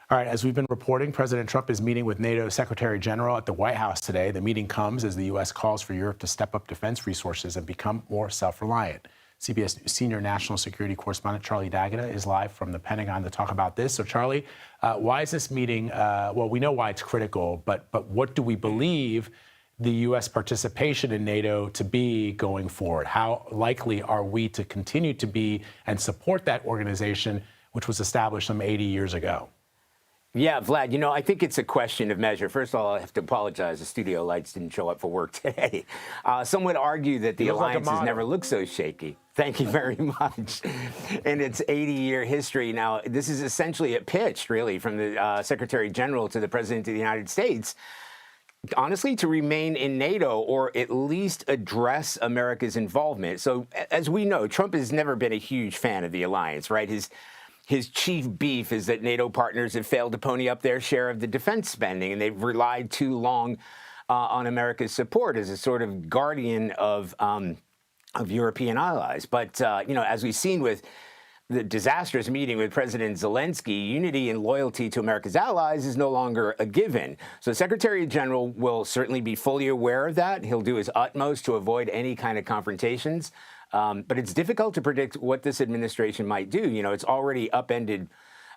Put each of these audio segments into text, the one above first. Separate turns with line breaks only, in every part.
All right, as we've been reporting, President Trump is meeting with NATO Secretary General at the White House today. The meeting comes as the U.S. calls for Europe to step up defense resources and become more self-reliant. CBS News senior national security correspondent Charlie D'Agata is live from the Pentagon to talk about this. So, Charlie, why is this meeting? Well, we know why it's critical, but what do we believe the U.S. participation in NATO to be going forward? How likely are we to continue to be and support that organization, which was established some 80 years ago?
Yeah, Vlad, I think it's a question of measure. First of all, I have to apologize. The studio lights didn't show up for work today. Some would argue that the alliance has never looked so shaky. Thank you very much. In its 80-year history. Now, this is essentially a pitch, really, from the Secretary General to the President of the United States, honestly, to remain in NATO or at least address America's involvement. So, as we know, Trump has never been a huge fan of the alliance, right? His chief beef is that NATO partners have failed to pony up their share of the defense spending, and they've relied too long on America's support as a sort of guardian of European allies. But, as we've seen with the disastrous meeting with President Zelensky, unity and loyalty to America's allies is no longer a given. So the Secretary General will certainly be fully aware of that. He'll do his utmost to avoid any kind of confrontations. But it's difficult to predict what this administration might do. It's already upended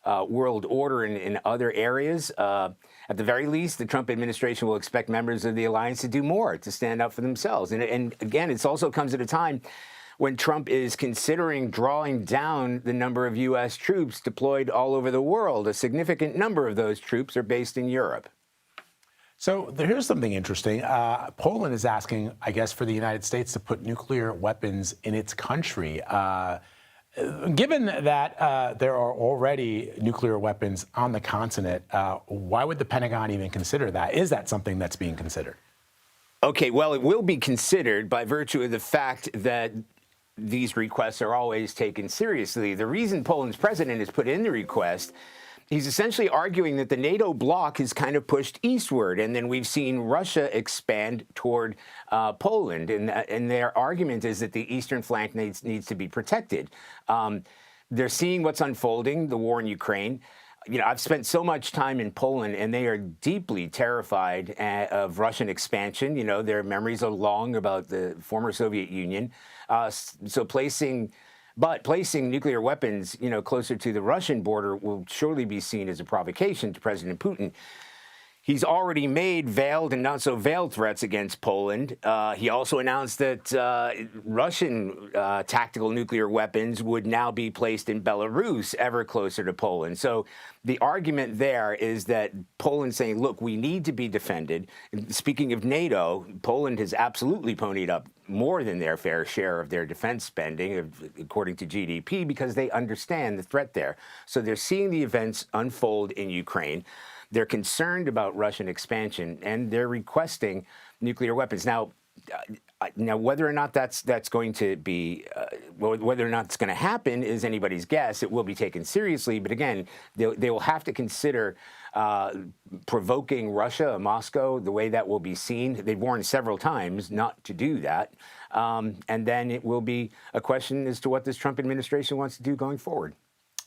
world order in other areas. At the very least, the Trump administration will expect members of the alliance to do more, to stand up for themselves. And again, it also comes at a time when Trump is considering drawing down the number of U.S. troops deployed all over the world. A significant number of those troops are based in Europe.
So here's something interesting. Poland is asking, I guess, for the United States to put nuclear weapons in its country. Given that there are already nuclear weapons on the continent, why would the Pentagon even consider that? Is that something that's being considered?
Okay, well, it will be considered by virtue of the fact that these requests are always taken seriously. The reason Poland's president has put in the request, he's essentially arguing that the NATO bloc has kind of pushed eastward, and then we've seen Russia expand toward Poland, and their argument is that the eastern flank needs to be protected. They're seeing what's unfolding, the war in Ukraine. I've spent so much time in Poland, and they are deeply terrified of Russian expansion. Their memories are long about the former Soviet Union. So placing nuclear weapons, closer to the Russian border will surely be seen as a provocation to President Putin. He's already made veiled and not so veiled threats against Poland. He also announced that Russian tactical nuclear weapons would now be placed in Belarus, ever closer to Poland. So the argument there is that Poland's saying, look, we need to be defended. And speaking of NATO, Poland has absolutely ponied up more than their fair share of their defense spending, according to GDP, because they understand the threat there. So they're seeing the events unfold in Ukraine. They're concerned about Russian expansion, and they're requesting nuclear weapons. Now, whether or not that's going to be, whether or not it's going to happen is anybody's guess. It will be taken seriously, but again, they will have to consider provoking Russia, Moscow, the way that will be seen. They've warned several times not to do that, and then it will be a question as to what this Trump administration wants to do going forward.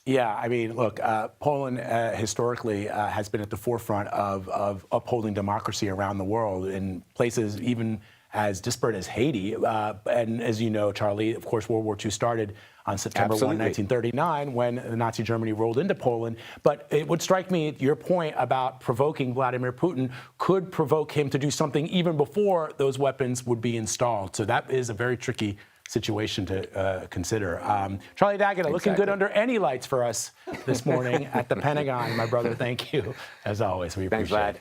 Yeah, I mean, look, Poland historically has been at the forefront of upholding democracy around the world in places even as disparate as Haiti. And as you know, Charlie, of course, World War II started on September 1, 1939, when Nazi Germany rolled into Poland. But it would strike me, your point about provoking Vladimir Putin could provoke him to do something even before those weapons would be installed. So that is a very tricky situation to consider. Charlie D'Agata, looking good under any lights for us this morning at the Pentagon. My brother, thank you. As always, we appreciate it.